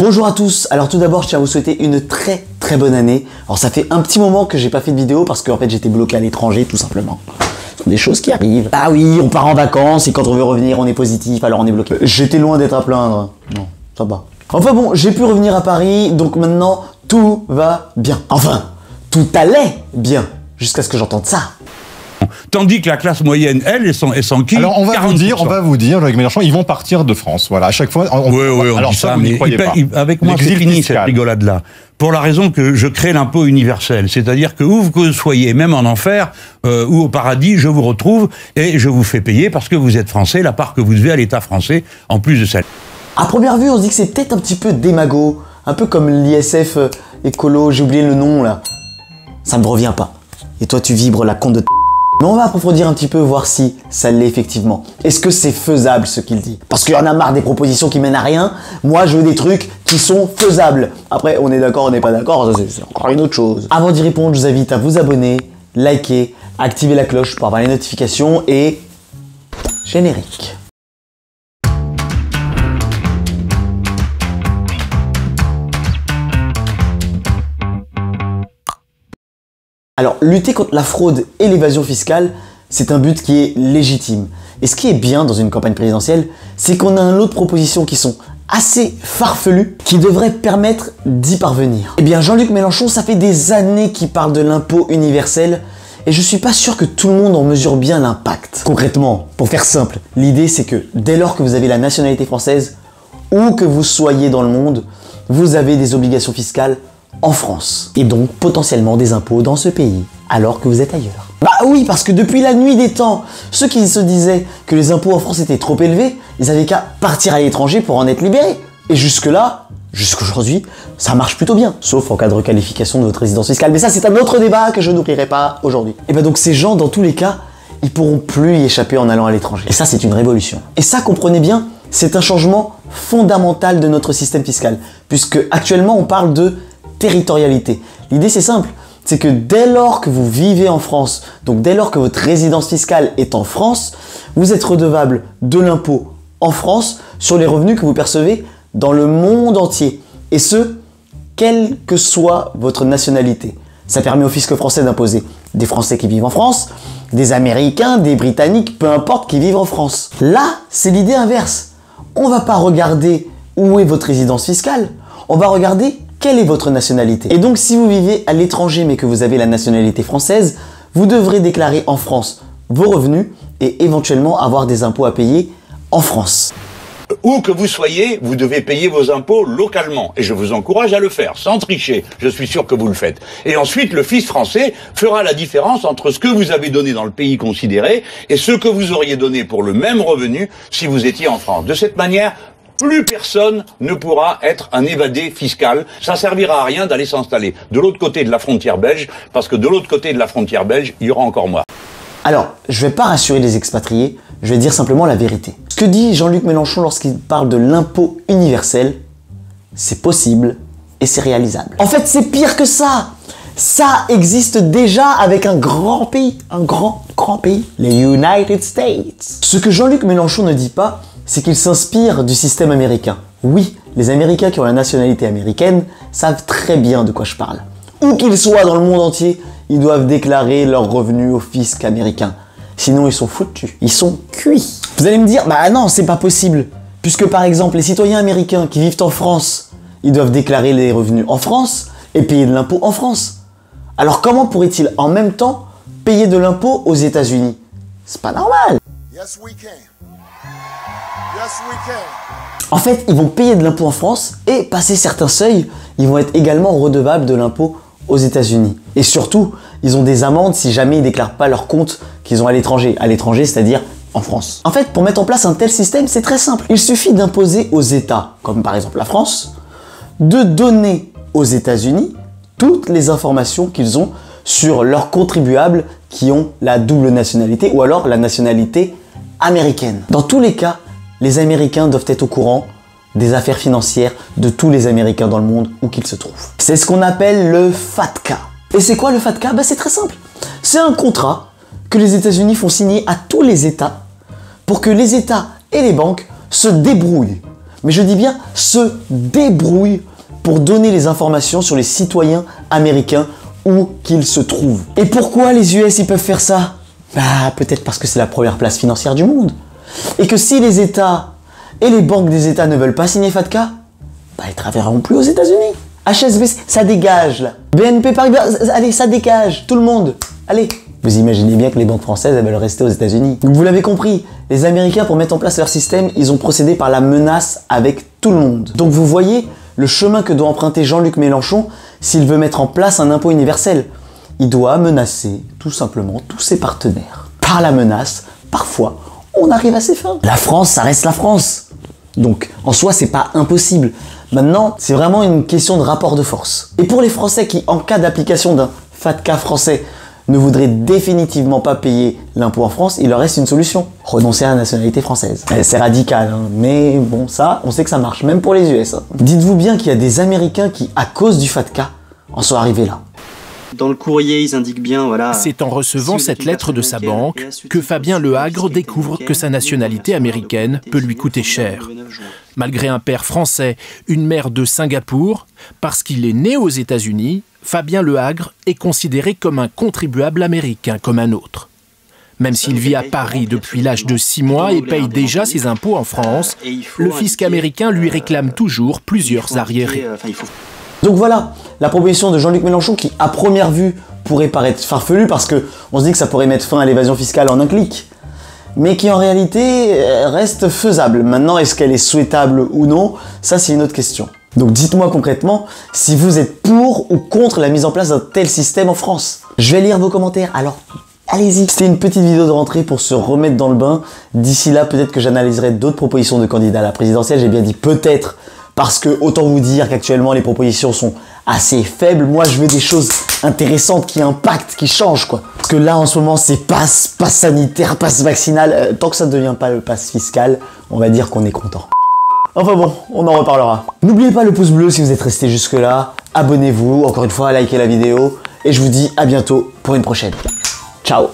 Bonjour à tous, alors tout d'abord je tiens à vous souhaiter une très bonne année. Alors ça fait un petit moment que j'ai pas fait de vidéo parce qu'en fait j'étais bloqué à l'étranger tout simplement. Ce sont des choses qui arrivent. Ah oui, on part en vacances et quand on veut revenir on est positif alors on est bloqué. J'étais loin d'être à plaindre. Non, ça va. Enfin bon, j'ai pu revenir à Paris donc maintenant tout va bien. Enfin, tout allait bien jusqu'à ce que j'entende ça. Tandis que la classe moyenne, elle s'enquille. Alors on va vous dire, Jean-Luc Mélenchon, ils vont partir de France. Voilà, à chaque fois. On alors dit ça, mais avec moi c'est fini cette rigolade-là. Pour la raison que je crée l'impôt universel, c'est-à-dire que où que vous soyez, même en enfer ou au paradis, je vous retrouve et je vous fais payer parce que vous êtes français, la part que vous devez à l'État français, en plus de ça. À première vue, on se dit que c'est peut-être un petit peu démago, un peu comme l'ISF écolo, j'ai oublié le nom là. Ça me revient pas. Et toi tu vibres la compte de Mais on va approfondir un petit peu, voir si ça l'est effectivement. Est-ce que c'est faisable ce qu'il dit? Parce qu'il y en a marre des propositions qui mènent à rien. Moi, je veux des trucs qui sont faisables. Après, on est d'accord, on n'est pas d'accord, c'est encore une autre chose. Avant d'y répondre, je vous invite à vous abonner, liker, activer la cloche pour avoir les notifications et... générique. Alors, lutter contre la fraude et l'évasion fiscale, c'est un but qui est légitime. Et ce qui est bien dans une campagne présidentielle, c'est qu'on a un lot de propositions qui sont assez farfelues, qui devraient permettre d'y parvenir. Eh bien, Jean-Luc Mélenchon, ça fait des années qu'il parle de l'impôt universel, et je suis pas sûr que tout le monde en mesure bien l'impact. Concrètement, pour faire simple, l'idée c'est que dès lors que vous avez la nationalité française, où que vous soyez dans le monde, vous avez des obligations fiscales en France, et donc potentiellement des impôts dans ce pays, alors que vous êtes ailleurs. Bah oui, parce que depuis la nuit des temps, ceux qui se disaient que les impôts en France étaient trop élevés, ils avaient qu'à partir à l'étranger pour en être libérés. Et jusque-là, jusqu'aujourd'hui, ça marche plutôt bien, sauf en cas de requalification de votre résidence fiscale. Mais ça, c'est un autre débat que je n'ouvrirai pas aujourd'hui. Et bah donc ces gens, dans tous les cas, ils pourront plus y échapper en allant à l'étranger. Et ça, c'est une révolution. Et ça, comprenez bien, c'est un changement fondamental de notre système fiscal, puisque actuellement, on parle de territorialité. L'idée c'est simple, c'est que dès lors que vous vivez en France, donc dès lors que votre résidence fiscale est en France, vous êtes redevable de l'impôt en France sur les revenus que vous percevez dans le monde entier. Et ce, quelle que soit votre nationalité. Ça permet au fisc français d'imposer des Français qui vivent en France, des Américains, des Britanniques, peu importe qui vivent en France. Là, c'est l'idée inverse. On va pas regarder où est votre résidence fiscale, on va regarder quelle est votre nationalité. Et donc si vous vivez à l'étranger mais que vous avez la nationalité française, vous devrez déclarer en France vos revenus et éventuellement avoir des impôts à payer en France. Où que vous soyez, vous devez payer vos impôts localement. Et je vous encourage à le faire, sans tricher. Je suis sûr que vous le faites. Et ensuite, le fisc français fera la différence entre ce que vous avez donné dans le pays considéré et ce que vous auriez donné pour le même revenu si vous étiez en France. De cette manière, plus personne ne pourra être un évadé fiscal. Ça servira à rien d'aller s'installer de l'autre côté de la frontière belge, parce que de l'autre côté de la frontière belge, il y aura encore moi. Alors, je vais pas rassurer les expatriés, je vais dire simplement la vérité. Ce que dit Jean-Luc Mélenchon lorsqu'il parle de l'impôt universel, c'est possible et c'est réalisable. En fait, c'est pire que ça. Ça existe déjà avec un grand pays, un grand pays, les United States. Ce que Jean-Luc Mélenchon ne dit pas, c'est qu'il s'inspire du système américain. Oui, les Américains qui ont la nationalité américaine savent très bien de quoi je parle. Où qu'ils soient dans le monde entier, ils doivent déclarer leurs revenus au fisc américain. Sinon, ils sont foutus. Ils sont cuits. Vous allez me dire, bah non, c'est pas possible. Puisque par exemple, les citoyens américains qui vivent en France, ils doivent déclarer les revenus en France et payer de l'impôt en France. Alors comment pourraient-ils en même temps payer de l'impôt aux États-Unis? C'est pas normal. Yes, we can. Yes, we can. En fait, ils vont payer de l'impôt en France et passer certains seuils, ils vont être également redevables de l'impôt aux États-Unis. Et surtout, ils ont des amendes si jamais ils déclarent pas leurs comptes qu'ils ont à l'étranger. À l'étranger, c'est-à-dire en France. En fait, pour mettre en place un tel système, c'est très simple. Il suffit d'imposer aux États, comme par exemple la France, de donner aux États-Unis toutes les informations qu'ils ont sur leurs contribuables qui ont la double nationalité ou alors la nationalité américaine. Dans tous les cas, les Américains doivent être au courant des affaires financières de tous les Américains dans le monde où qu'ils se trouvent. C'est ce qu'on appelle le FATCA. Et c'est quoi le FATCA? C'est très simple. C'est un contrat que les États-Unis font signer à tous les États pour que les États et les banques se débrouillent mais je dis bien se débrouille pour donner les informations sur les citoyens américains où qu'ils se trouvent. Et pourquoi les US ils peuvent faire ça? Bah peut-être parce que c'est la première place financière du monde. Et que si les États et les banques des États ne veulent pas signer FATCA, bah ils travailleront plus aux États-Unis. HSBC, ça dégage là. BNP Paribas, allez, ça dégage, tout le monde. Allez. Vous imaginez bien que les banques françaises elles veulent rester aux États-Unis. Donc vous l'avez compris, les Américains pour mettre en place leur système, ils ont procédé par la menace avec tout le monde. Donc vous voyez le chemin que doit emprunter Jean-Luc Mélenchon s'il veut mettre en place un impôt universel. Il doit menacer tout simplement tous ses partenaires. Par la menace, parfois, on arrive à ses fins. La France, ça reste la France. Donc en soi, c'est pas impossible. Maintenant, c'est vraiment une question de rapport de force. Et pour les Français qui, en cas d'application d'un FATCA français, ne voudraient définitivement pas payer l'impôt en France, il leur reste une solution. Renoncer à la nationalité française. C'est radical, hein, mais bon, ça, on sait que ça marche, même pour les US. Hein. Dites-vous bien qu'il y a des Américains qui, à cause du FATCA, en sont arrivés là. Dans le courrier, ils indiquent bien, voilà... C'est en recevant cette lettre de sa banque que Fabien Lehagre découvre que sa nationalité américaine peut lui coûter cher. Malgré un père français, une mère de Singapour, parce qu'il est né aux États-Unis, Fabien Lehagre est considéré comme un contribuable américain comme un autre. Même s'il vit à Paris depuis l'âge de 6 mois et paye déjà ses impôts en France, le fisc américain lui réclame toujours plusieurs arriérés. Donc voilà, la proposition de Jean-Luc Mélenchon qui, à première vue, pourrait paraître farfelue parce qu'on se dit que ça pourrait mettre fin à l'évasion fiscale en un clic, mais qui en réalité reste faisable. Maintenant, est-ce qu'elle est souhaitable ou non? Ça, c'est une autre question. Donc dites-moi concrètement si vous êtes pour ou contre la mise en place d'un tel système en France. Je vais lire vos commentaires, alors allez-y. C'était une petite vidéo de rentrée pour se remettre dans le bain. D'ici là, peut-être que j'analyserai d'autres propositions de candidats à la présidentielle. J'ai bien dit peut-être, parce que autant vous dire qu'actuellement les propositions sont assez faibles. Moi, je veux des choses intéressantes qui impactent, qui changent quoi. Parce que là, en ce moment, c'est passe sanitaire, passe vaccinal. Tant que ça ne devient pas le passe fiscal, on va dire qu'on est content. Enfin bon, on en reparlera. N'oubliez pas le pouce bleu si vous êtes resté jusque là. Abonnez-vous, encore une fois, likez la vidéo. Et je vous dis à bientôt pour une prochaine. Ciao!